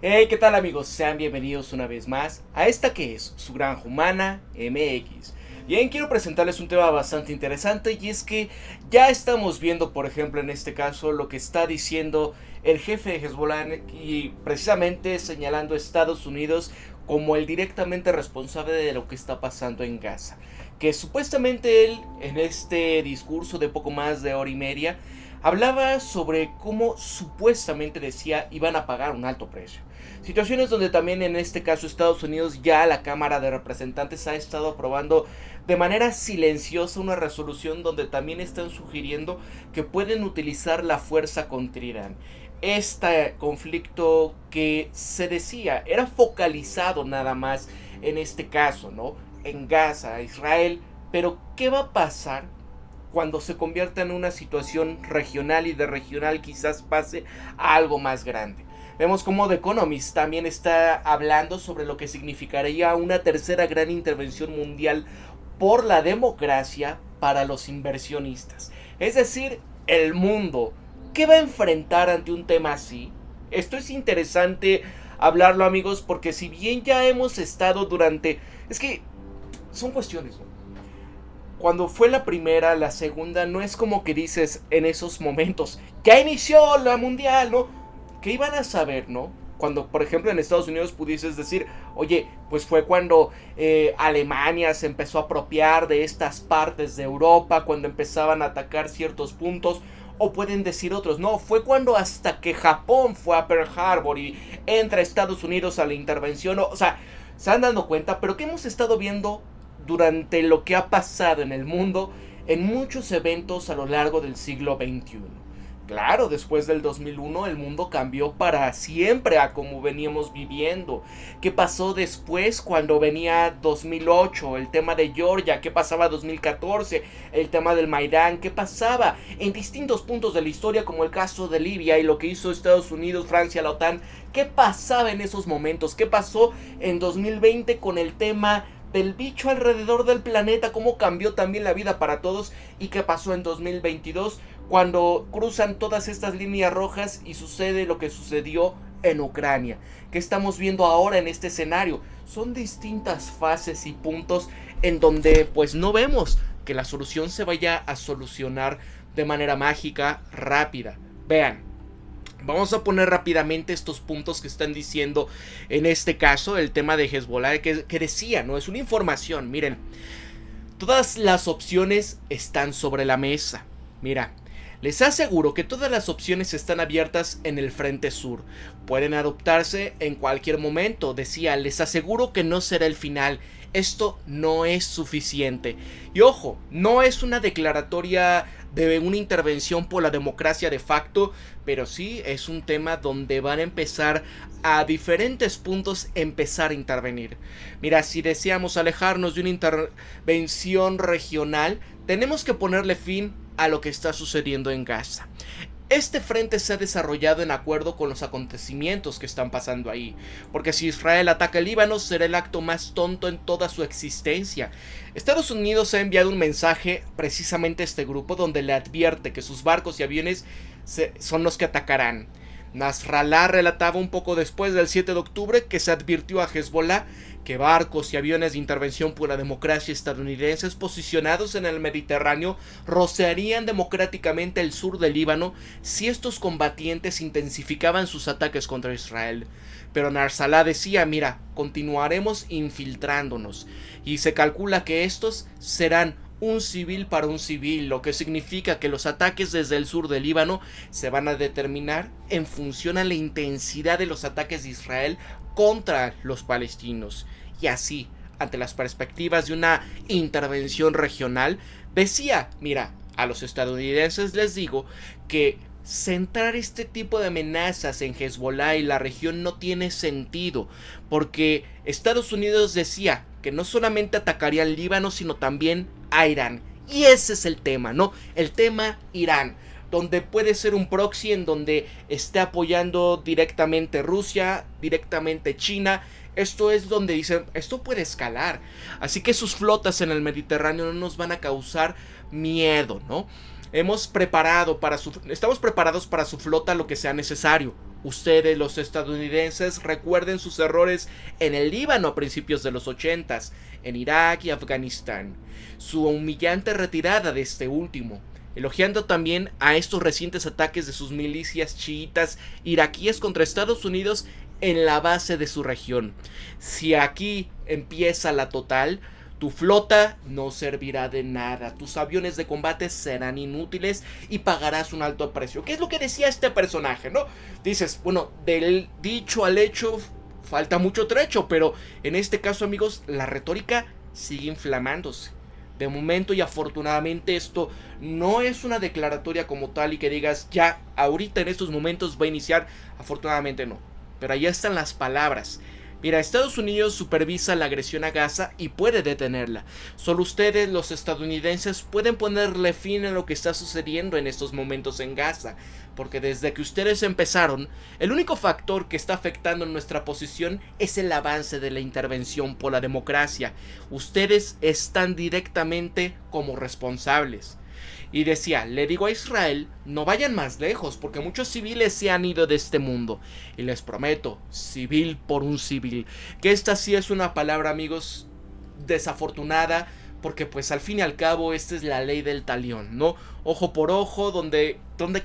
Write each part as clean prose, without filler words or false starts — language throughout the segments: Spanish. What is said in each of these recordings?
Hey, ¿qué tal amigos? Sean bienvenidos una vez más a esta que es su Granja Humana MX. Bien, quiero presentarles un tema bastante interesante y es que ya estamos viendo, por ejemplo, en este caso, lo que está diciendo el jefe de Hezbollah y precisamente señalando a Estados Unidos como el directamente responsable de lo que está pasando en Gaza. Que supuestamente él, en este discurso de poco más de hora y media, hablaba sobre cómo supuestamente decía iban a pagar un alto precio. Situaciones donde también en este caso Estados Unidos, ya la Cámara de Representantes ha estado aprobando de manera silenciosa una resolución donde también están sugiriendo que pueden utilizar la fuerza contra Irán. Este conflicto que se decía era focalizado nada más en este caso, ¿no? En Gaza, Israel. Pero ¿qué va a pasar cuando se convierta en una situación regional y de regional quizás pase a algo más grande? Vemos como The Economist también está hablando sobre lo que significaría una tercera gran intervención mundial por la democracia para los inversionistas. Es decir, el mundo, ¿qué va a enfrentar ante un tema así? Esto es interesante hablarlo, amigos, porque si bien ya hemos estado durante... Es que son cuestiones, ¿no? Cuando fue la primera, la segunda, no es como que dices en esos momentos, ya inició la mundial, ¿no? ¿Qué iban a saber, no? Cuando, por ejemplo, en Estados Unidos pudieses decir, oye, pues fue cuando Alemania se empezó a apropiar de estas partes de Europa, cuando empezaban a atacar ciertos puntos, o pueden decir otros, no, fue cuando hasta que Japón fue a Pearl Harbor y entra Estados Unidos a la intervención, o sea, se han dado cuenta, pero ¿qué hemos estado viendo durante lo que ha pasado en el mundo en muchos eventos a lo largo del siglo XXI? Claro, después del 2001 el mundo cambió para siempre a como veníamos viviendo. ¿Qué pasó después cuando venía 2008? El tema de Georgia. ¿Qué pasaba 2014? El tema del Maidán. ¿Qué pasaba en distintos puntos de la historia, como el caso de Libia y lo que hizo Estados Unidos, Francia, la OTAN? ¿Qué pasaba en esos momentos? ¿Qué pasó en 2020 con el tema del bicho alrededor del planeta? ¿Cómo cambió también la vida para todos? ¿Y qué pasó en 2022 cuando cruzan todas estas líneas rojas y sucede lo que sucedió en Ucrania? ¿Qué estamos viendo ahora en este escenario? Son distintas fases y puntos en donde pues no vemos que la solución se vaya a solucionar de manera mágica, rápida. Vean, vamos a poner rápidamente estos puntos que están diciendo en este caso el tema de Hezbollah, que decía, ¿no? Es una información, miren, todas las opciones están sobre la mesa. Mira, les aseguro que todas las opciones están abiertas en el frente sur. Pueden adoptarse en cualquier momento. Decía, les aseguro que no será el final. Esto no es suficiente. Y ojo, no es una declaratoria de una intervención por la democracia de facto, pero sí es un tema donde van a empezar a diferentes puntos empezar a intervenir. Mira, si deseamos alejarnos de una intervención regional, tenemos que ponerle fin a lo que está sucediendo en Gaza. Este frente se ha desarrollado en acuerdo con los acontecimientos que están pasando ahí, porque si Israel ataca el Líbano será el acto más tonto en toda su existencia. Estados Unidos ha enviado un mensaje precisamente a este grupo donde le advierte que sus barcos y aviones son los que atacarán. Nasrallah relataba un poco después del 7 de octubre que se advirtió a Hezbollah que barcos y aviones de intervención por la democracia estadounidenses posicionados en el Mediterráneo rociarían democráticamente el sur del Líbano si estos combatientes intensificaban sus ataques contra Israel. Pero Nasrallah decía, mira, continuaremos infiltrándonos, y se calcula que estos serán un civil para un civil, lo que significa que los ataques desde el sur del Líbano se van a determinar en función a la intensidad de los ataques de Israel contra los palestinos. Y así, ante las perspectivas de una intervención regional, decía, mira, a los estadounidenses les digo que centrar este tipo de amenazas en Hezbollah y la región no tiene sentido, porque Estados Unidos decía que no solamente atacaría al Líbano, sino también a Irán. Y ese es el tema, ¿no? El tema Irán, donde puede ser un proxy en donde esté apoyando directamente Rusia, directamente China. Esto es donde dicen, esto puede escalar. Así que sus flotas en el Mediterráneo no nos van a causar miedo, ¿no? Estamos preparados para su flota lo que sea necesario. Ustedes, los estadounidenses, recuerden sus errores en el Líbano a principios de los 80s, en Irak y Afganistán, su humillante retirada de este último, elogiando también a estos recientes ataques de sus milicias chiitas iraquíes contra Estados Unidos en la base de su región. Si aquí empieza la total, tu flota no servirá de nada, tus aviones de combate serán inútiles y pagarás un alto precio. ¿Qué es lo que decía este personaje, no? Dices, bueno, del dicho al hecho falta mucho trecho, pero en este caso, amigos, la retórica sigue inflamándose. De momento y afortunadamente esto no es una declaratoria como tal y que digas ya ahorita en estos momentos va a iniciar. Afortunadamente no, pero ahí están las palabras. Mira, Estados Unidos supervisa la agresión a Gaza y puede detenerla. Solo ustedes, los estadounidenses, pueden ponerle fin a lo que está sucediendo en estos momentos en Gaza. Porque desde que ustedes empezaron, el único factor que está afectando nuestra posición es el avance de la intervención por la democracia. Ustedes están directamente como responsables. Y decía, le digo a Israel, no vayan más lejos, porque muchos civiles se han ido de este mundo. Y les prometo, civil por un civil, que esta sí es una palabra, amigos, desafortunada, porque pues al fin y al cabo esta es la ley del talión, ¿no? Ojo por ojo, donde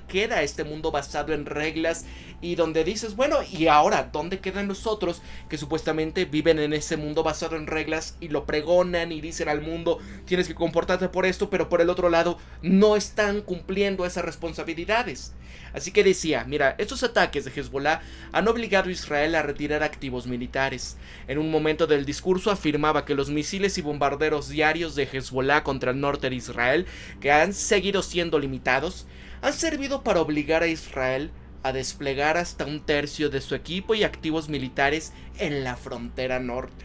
queda este mundo basado en reglas y donde dices, bueno, y ahora, ¿dónde quedan los otros que supuestamente viven en ese mundo basado en reglas y lo pregonan y dicen al mundo, tienes que comportarte por esto, pero por el otro lado no están cumpliendo esas responsabilidades? Así que decía, mira, estos ataques de Hezbollah han obligado a Israel a retirar activos militares. En un momento del discurso afirmaba que los misiles y bombarderos diarios de Hezbollah contra el norte de Israel, que han seguido siendo limitados, han servido para obligar a Israel a desplegar hasta un tercio de su equipo y activos militares en la frontera norte.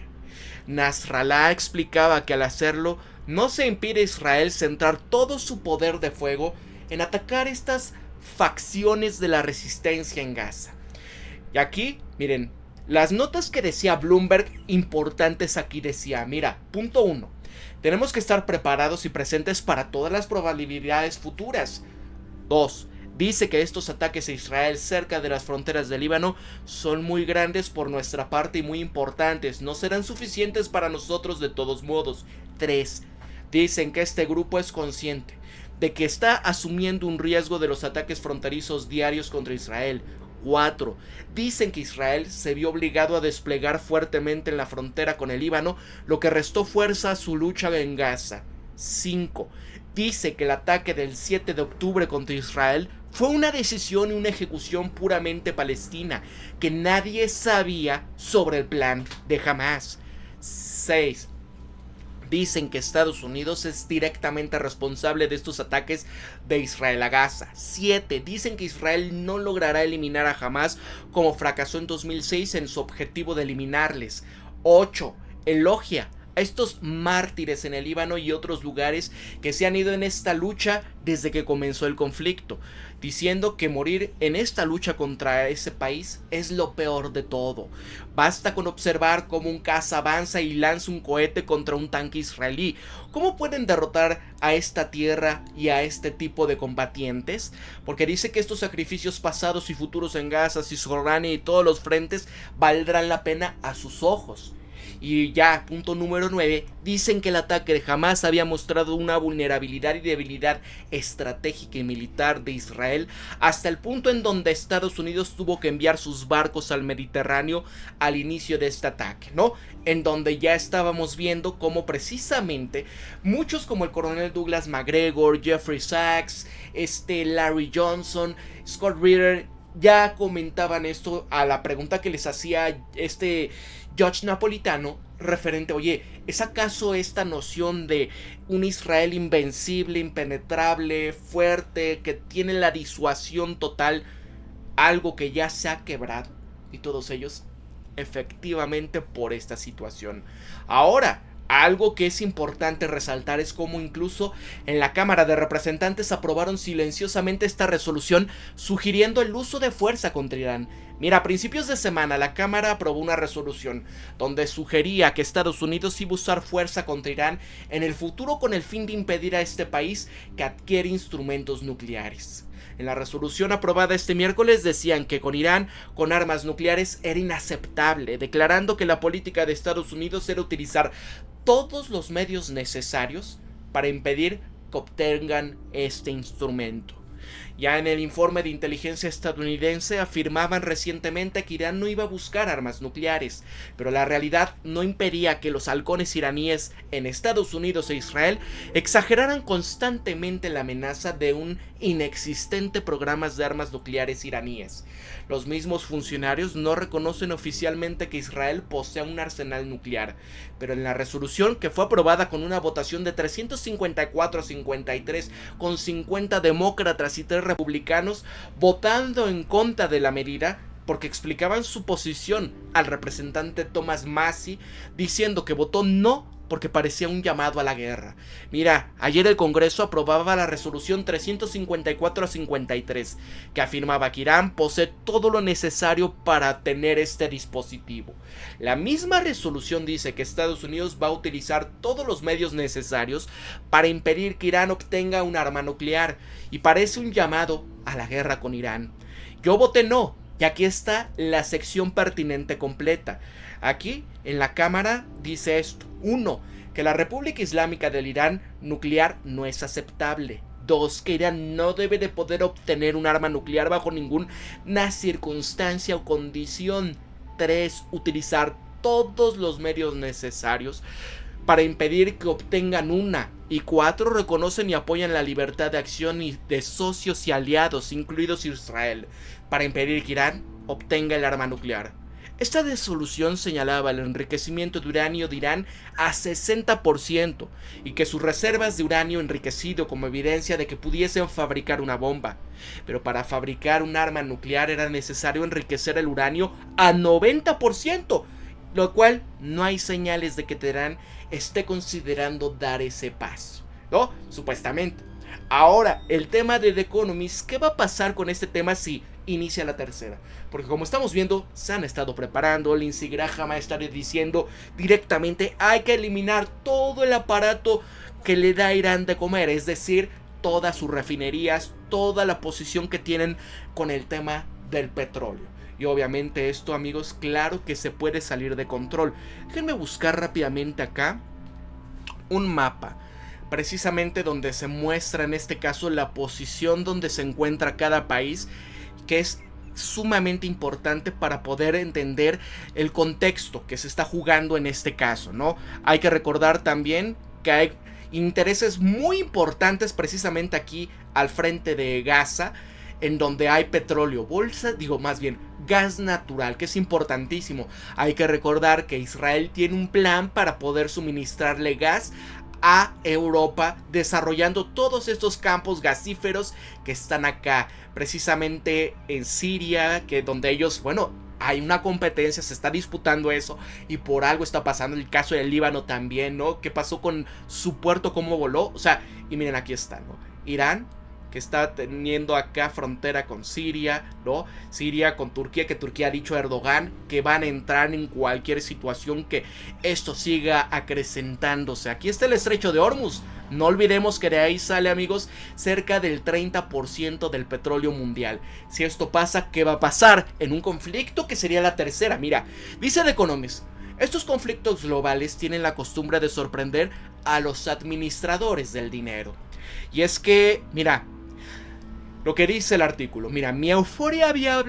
Nasrallah explicaba que al hacerlo no se impide a Israel centrar todo su poder de fuego en atacar estas facciones de la resistencia en Gaza. Y aquí, miren, las notas que decía Bloomberg importantes aquí decía, mira, punto 1, tenemos que estar preparados y presentes para todas las probabilidades futuras. 2. Dice que estos ataques a Israel cerca de las fronteras del Líbano son muy grandes por nuestra parte y muy importantes. No serán suficientes para nosotros de todos modos. 3. Dicen que este grupo es consciente de que está asumiendo un riesgo de los ataques fronterizos diarios contra Israel. 4. Dicen que Israel se vio obligado a desplegar fuertemente en la frontera con el Líbano, lo que restó fuerza a su lucha en Gaza. 5. Dice que el ataque del 7 de octubre contra Israel fue una decisión y una ejecución puramente palestina, que nadie sabía sobre el plan de Hamas. 6. Dicen que Estados Unidos es directamente responsable de estos ataques de Israel a Gaza. 7. Dicen que Israel no logrará eliminar a Hamas como fracasó en 2006 en su objetivo de eliminarles. 8. Elogia a estos mártires en el Líbano y otros lugares que se han ido en esta lucha desde que comenzó el conflicto, diciendo que morir en esta lucha contra ese país es lo peor de todo. Basta con observar cómo un caza avanza y lanza un cohete contra un tanque israelí. ¿Cómo pueden derrotar a esta tierra y a este tipo de combatientes? Porque dice que estos sacrificios pasados y futuros en Gaza, Cisjordania y todos los frentes valdrán la pena a sus ojos. Y ya, punto número 9, dicen que el ataque de Hamas había mostrado una vulnerabilidad y debilidad estratégica y militar de Israel hasta el punto en donde Estados Unidos tuvo que enviar sus barcos al Mediterráneo al inicio de este ataque, ¿no? En donde ya estábamos viendo cómo precisamente muchos como el coronel Douglas MacGregor, Jeffrey Sachs, Larry Johnson, Scott Ritter, ya comentaban esto a la pregunta que les hacía George Napolitano referente, oye, ¿es acaso esta noción de un Israel invencible, impenetrable, fuerte, que tiene la disuasión total, algo que ya se ha quebrado? Y todos ellos, efectivamente, por esta situación. Ahora, algo que es importante resaltar es cómo incluso en la Cámara de Representantes aprobaron silenciosamente esta resolución sugiriendo el uso de fuerza contra Irán. Mira, a principios de semana la Cámara aprobó una resolución donde sugería que Estados Unidos iba a usar fuerza contra Irán en el futuro con el fin de impedir a este país que adquiera instrumentos nucleares. En la resolución aprobada este miércoles decían que con Irán con armas nucleares era inaceptable, declarando que la política de Estados Unidos era utilizar todos los medios necesarios para impedir que obtengan este instrumento. Ya en el informe de inteligencia estadounidense afirmaban recientemente que Irán no iba a buscar armas nucleares, pero la realidad no impedía que los halcones iraníes en Estados Unidos e Israel exageraran constantemente la amenaza de un inexistente programa de armas nucleares iraníes. Los mismos funcionarios no reconocen oficialmente que Israel posea un arsenal nuclear, pero en la resolución, que fue aprobada con una votación de 354 a 53, con 50 demócratas y 3 republicanos votando en contra de la medida, porque explicaban su posición al representante Thomas Massie, diciendo que votó no porque parecía un llamado a la guerra. Mira, ayer el Congreso aprobaba la resolución 354 a 53, que afirmaba que Irán posee todo lo necesario para tener este dispositivo. La misma resolución dice que Estados Unidos va a utilizar todos los medios necesarios para impedir que Irán obtenga un arma nuclear, y parece un llamado a la guerra con Irán. Yo voté no, y aquí está la sección pertinente completa. Aquí, en la Cámara, dice esto. 1. Que la República Islámica del Irán nuclear no es aceptable. 2. Que Irán no debe de poder obtener un arma nuclear bajo ninguna circunstancia o condición. 3. Utilizar todos los medios necesarios para impedir que obtengan una. Y 4. Reconocen y apoyan la libertad de acción de socios y aliados, incluidos Israel, para impedir que Irán obtenga el arma nuclear. Esta resolución señalaba el enriquecimiento de uranio de Irán a 60% y que sus reservas de uranio enriquecido como evidencia de que pudiesen fabricar una bomba. Pero para fabricar un arma nuclear era necesario enriquecer el uranio a 90%, lo cual no hay señales de que Teherán esté considerando dar ese paso, ¿no? Supuestamente. Ahora, el tema de The Economist, ¿qué va a pasar con este tema si inicia la tercera? Porque como estamos viendo, se han estado preparando. Lindsey Graham ha estado diciendo directamente: hay que eliminar todo el aparato que le da a Irán de comer, es decir, todas sus refinerías, toda la posición que tienen con el tema del petróleo. Y obviamente esto, amigos, claro que se puede salir de control. Déjenme buscar rápidamente acá un mapa, precisamente donde se muestra en este caso la posición donde se encuentra cada país, que es sumamente importante para poder entender el contexto que se está jugando en este caso, ¿no? Hay que recordar también que hay intereses muy importantes precisamente aquí al frente de Gaza, en donde hay petróleo, gas natural, que es importantísimo. Hay que recordar que Israel tiene un plan para poder suministrarle gas a Europa, desarrollando todos estos campos gasíferos que están acá, precisamente en Siria, que donde ellos, hay una competencia, se está disputando eso, y por algo está pasando. El caso del Líbano también, ¿no? ¿Qué pasó con su puerto? ¿Cómo voló? O sea, y miren, aquí está, ¿no? Irán, que está teniendo acá frontera con Siria, ¿no? Siria con Turquía, que Turquía ha dicho a Erdogan que van a entrar en cualquier situación que esto siga acrecentándose. Aquí está el estrecho de Hormuz. No olvidemos que de ahí sale, amigos, cerca del 30% del petróleo mundial. Si esto pasa, ¿qué va a pasar? En un conflicto que sería la tercera. Mira, dice The Economist: estos conflictos globales tienen la costumbre de sorprender a los administradores del dinero. Y es que, mira, lo que dice el artículo: mira, mi euforia había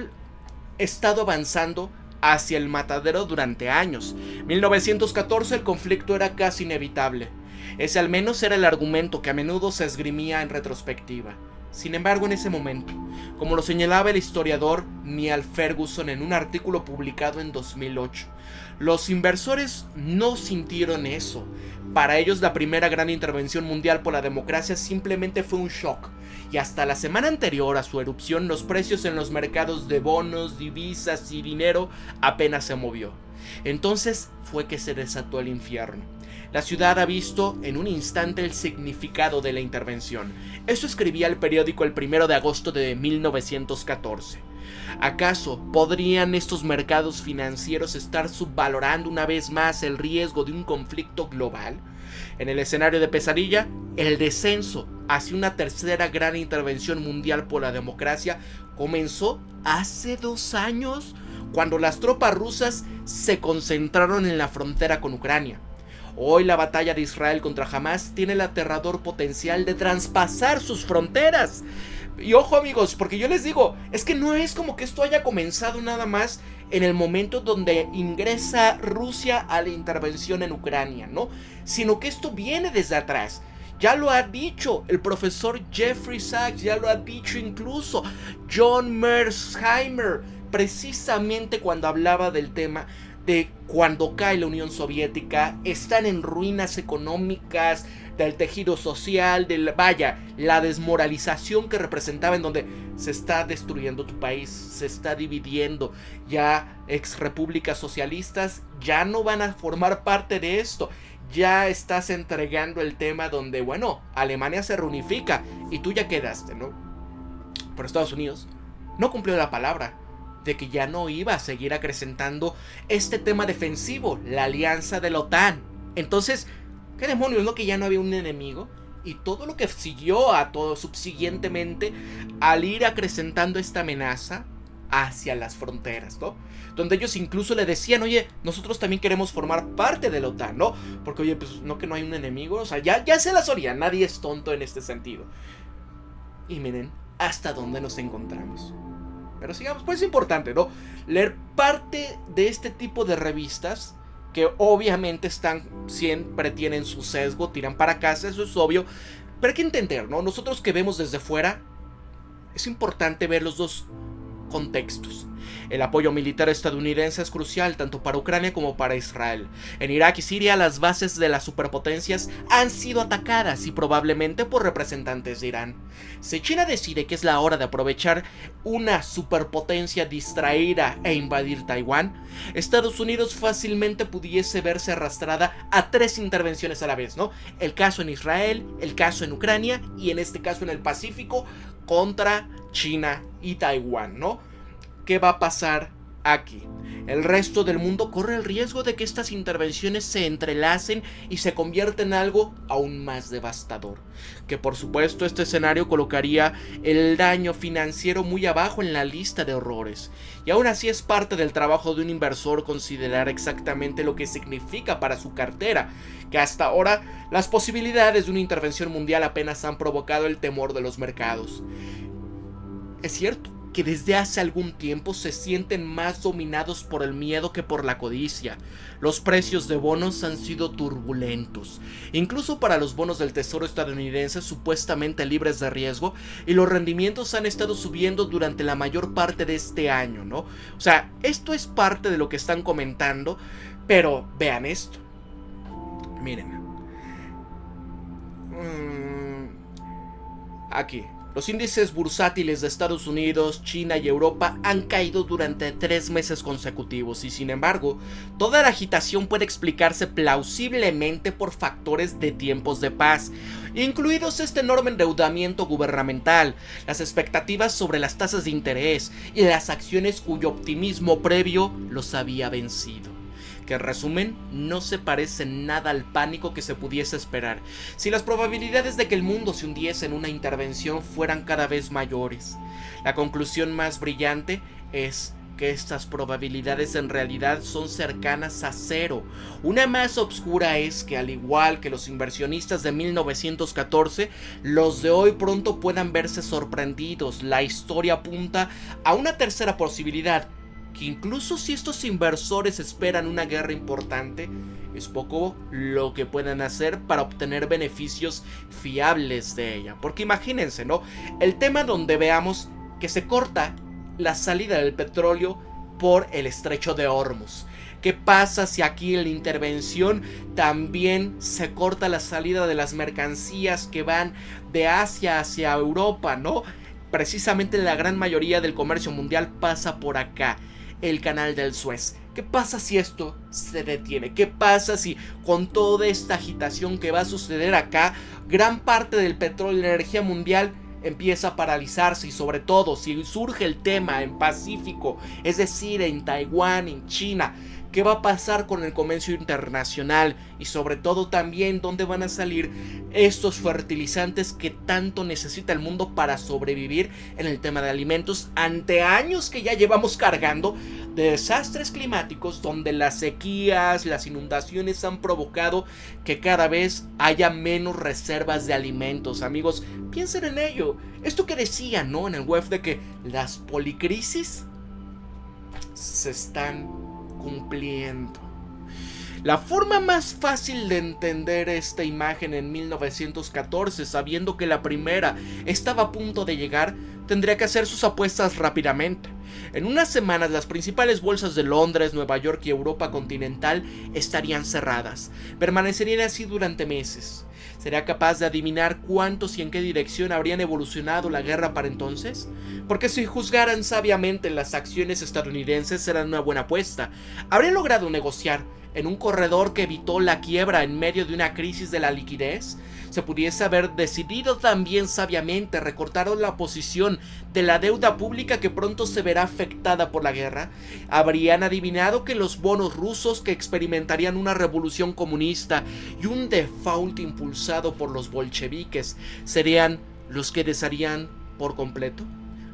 estado avanzando hacia el matadero durante años. 1914 el conflicto era casi inevitable. Ese al menos era el argumento que a menudo se esgrimía en retrospectiva. Sin embargo, en ese momento, como lo señalaba el historiador Niall Ferguson en un artículo publicado en 2008, los inversores no sintieron eso. Para ellos, la primera gran intervención mundial por la democracia simplemente fue un shock, y hasta la semana anterior a su erupción, los precios en los mercados de bonos, divisas y dinero apenas se movió. Entonces fue que se desató el infierno. La ciudad ha visto en un instante el significado de la intervención. Esto escribía el periódico el 1 de agosto de 1914. ¿Acaso podrían estos mercados financieros estar subvalorando una vez más el riesgo de un conflicto global? En el escenario de pesadilla, el descenso hacia una tercera gran intervención mundial por la democracia comenzó hace 2 años, cuando las tropas rusas se concentraron en la frontera con Ucrania. Hoy la batalla de Israel contra Hamas tiene el aterrador potencial de traspasar sus fronteras. Y ojo amigos, porque yo les digo, es que no es como que esto haya comenzado nada más en el momento donde ingresa Rusia a la intervención en Ucrania, ¿no? Sino que esto viene desde atrás. Ya lo ha dicho el profesor Jeffrey Sachs, ya lo ha dicho incluso John Mearsheimer, precisamente cuando hablaba del tema de cuando cae la Unión Soviética, están en ruinas económicas, del tejido social, la desmoralización que representaba, en donde se está destruyendo tu país, se está dividiendo, ya ex repúblicas socialistas ya no van a formar parte de esto. Ya estás entregando el tema donde, bueno, Alemania se reunifica y tú ya quedaste, ¿no? Pero Estados Unidos no cumplió la palabra de que ya no iba a seguir acrecentando este tema defensivo, la alianza de la OTAN. Entonces, ¿qué demonios, no? Que ya no había un enemigo. Y todo lo que siguió a todo subsiguientemente al ir acrecentando esta amenaza hacia las fronteras, ¿no? Donde ellos incluso le decían, oye, nosotros también queremos formar parte de la OTAN, ¿no? Porque, oye, pues no, que no hay un enemigo, o sea, ya se las oía, nadie es tonto en este sentido. Y miren hasta dónde nos encontramos. Pero sigamos, pues es importante, ¿no? Leer parte de este tipo de revistas, que obviamente siempre tienen su sesgo, tiran para casa, eso es obvio. Pero hay que entender, ¿no? Nosotros que vemos desde fuera, es importante ver los dos contextos. El apoyo militar estadounidense es crucial tanto para Ucrania como para Israel. En Irak y Siria las bases de las superpotencias han sido atacadas y probablemente por representantes de Irán. Si China decide que es la hora de aprovechar una superpotencia distraída e invadir Taiwán, Estados Unidos fácilmente pudiese verse arrastrada a 3 intervenciones a la vez, ¿no? El caso en Israel, el caso en Ucrania y en este caso en el Pacífico contra China y Taiwán, ¿no? ¿Qué va a pasar aquí? El resto del mundo corre el riesgo de que estas intervenciones se entrelacen y se conviertan en algo aún más devastador. Que por supuesto este escenario colocaría el daño financiero muy abajo en la lista de horrores. Y aún así es parte del trabajo de un inversor considerar exactamente lo que significa para su cartera, que hasta ahora las posibilidades de una intervención mundial apenas han provocado el temor de los mercados. Es cierto que desde hace algún tiempo se sienten más dominados por el miedo que por la codicia. Los precios de bonos han sido turbulentos, incluso para los bonos del Tesoro estadounidense supuestamente libres de riesgo, y los rendimientos han estado subiendo durante la mayor parte de este año, ¿no? O sea, esto es parte de lo que están comentando, pero vean esto. Miren. Aquí. Los índices bursátiles de Estados Unidos, China y Europa han caído durante 3 meses consecutivos y sin embargo, toda la agitación puede explicarse plausiblemente por factores de tiempos de paz, incluidos este enorme endeudamiento gubernamental, las expectativas sobre las tasas de interés y las acciones cuyo optimismo previo los había vencido. Que en resumen, no se parece nada al pánico que se pudiese esperar si las probabilidades de que el mundo se hundiese en una intervención fueran cada vez mayores. La conclusión más brillante es que estas probabilidades en realidad son cercanas a 0. Una más oscura es que, al igual que los inversionistas de 1914, los de hoy pronto puedan verse sorprendidos. La historia apunta a una tercera posibilidad, que incluso si estos inversores esperan una guerra importante, es poco lo que pueden hacer para obtener beneficios fiables de ella. Porque imagínense, ¿no? El tema donde veamos que se corta la salida del petróleo por el estrecho de Hormuz. ¿Qué pasa si aquí en la intervención también se corta la salida de las mercancías que van de Asia hacia Europa, ¿no? Precisamente la gran mayoría del comercio mundial pasa por acá, el canal del Suez. ¿Qué pasa si esto se detiene? ¿Qué pasa si con toda esta agitación que va a suceder acá, gran parte del petróleo y la energía mundial empieza a paralizarse? Y sobre todo si surge el tema en Pacífico, es decir, en Taiwán, en China, qué va a pasar con el comercio internacional y sobre todo también dónde van a salir estos fertilizantes que tanto necesita el mundo para sobrevivir en el tema de alimentos ante años que ya llevamos cargando de desastres climáticos donde las sequías, las inundaciones han provocado que cada vez haya menos reservas de alimentos. Amigos, piensen en ello. Esto que decía, ¿no?, en el web de que las policrisis se están cumpliendo. La forma más fácil de entender esta imagen en 1914, sabiendo que la primera estaba a punto de llegar, tendría que hacer sus apuestas rápidamente. En unas semanas las principales bolsas de Londres, Nueva York y Europa continental estarían cerradas. Permanecerían así durante meses. ¿Sería capaz de adivinar cuántos y en qué dirección habrían evolucionado la guerra para entonces? Porque si juzgaran sabiamente las acciones estadounidenses serán una buena apuesta. ¿Habrían logrado negociar en un corredor que evitó la quiebra en medio de una crisis de la liquidez? Se pudiese haber decidido también sabiamente recortar la posición de la deuda pública que pronto se verá afectada por la guerra. Habrían adivinado que los bonos rusos, que experimentarían una revolución comunista y un default impulsado por los bolcheviques, serían los que desharían por completo.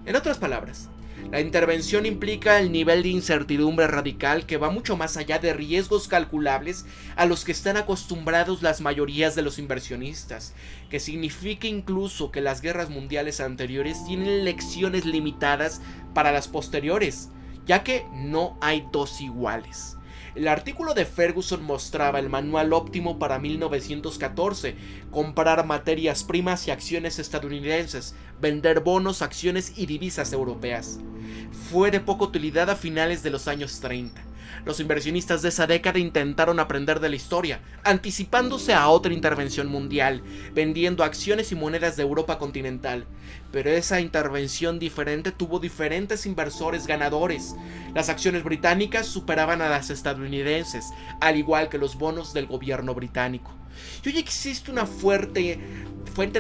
En otras palabras, la intervención implica el nivel de incertidumbre radical que va mucho más allá de riesgos calculables a los que están acostumbrados las mayorías de los inversionistas, que significa incluso que las guerras mundiales anteriores tienen lecciones limitadas para las posteriores, ya que no hay dos iguales. El artículo de Ferguson mostraba el manual óptimo para 1914: comprar materias primas y acciones estadounidenses, vender bonos, acciones y divisas europeas. Fue de poca utilidad a finales de los años 30. Los inversionistas de esa década intentaron aprender de la historia, anticipándose a otra intervención mundial, vendiendo acciones y monedas de Europa continental. Pero esa intervención diferente tuvo diferentes inversores ganadores. Las acciones británicas superaban a las estadounidenses, al igual que los bonos del gobierno británico. Y hoy existe una fuente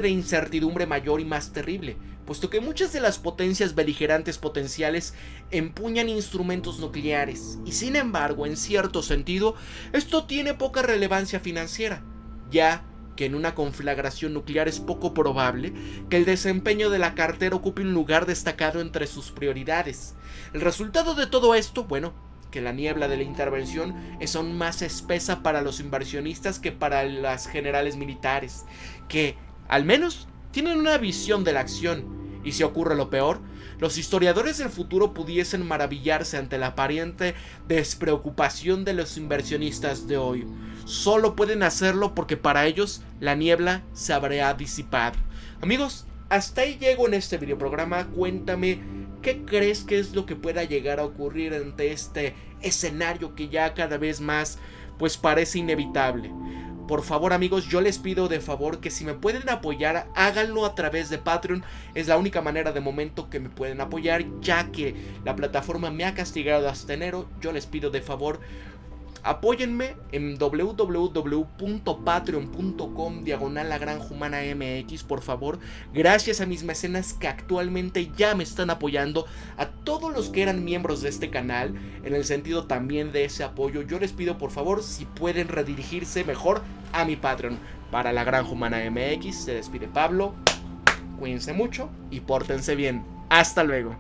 de incertidumbre mayor y más terrible, puesto que muchas de las potencias beligerantes potenciales empuñan instrumentos nucleares, y sin embargo, en cierto sentido, esto tiene poca relevancia financiera, ya que en una conflagración nuclear es poco probable que el desempeño de la cartera ocupe un lugar destacado entre sus prioridades. El resultado de todo esto, bueno, que la niebla de la intervención es aún más espesa para los inversionistas que para las generales militares, que, al menos, tienen una visión de la acción. Y si ocurre lo peor, los historiadores del futuro pudiesen maravillarse ante la aparente despreocupación de los inversionistas de hoy. Solo pueden hacerlo porque para ellos la niebla se habrá disipado. Amigos, hasta ahí llego en este videoprograma. Cuéntame, ¿qué crees que es lo que pueda llegar a ocurrir ante este escenario que ya cada vez más pues parece inevitable? Por favor, amigos, yo les pido de favor que si me pueden apoyar, háganlo a través de Patreon. Es la única manera de momento que me pueden apoyar, ya que la plataforma me ha castigado hasta enero. Yo les pido de favor, apóyenme en www.patreon.com/lagranjhumanamx, por favor. Gracias a mis mecenas que actualmente ya me están apoyando, a todos los que eran miembros de este canal, en el sentido también de ese apoyo, yo les pido por favor si pueden redirigirse mejor a mi Patreon. Para La Granja Humana MX se despide Pablo. Cuídense mucho y pórtense bien. Hasta luego.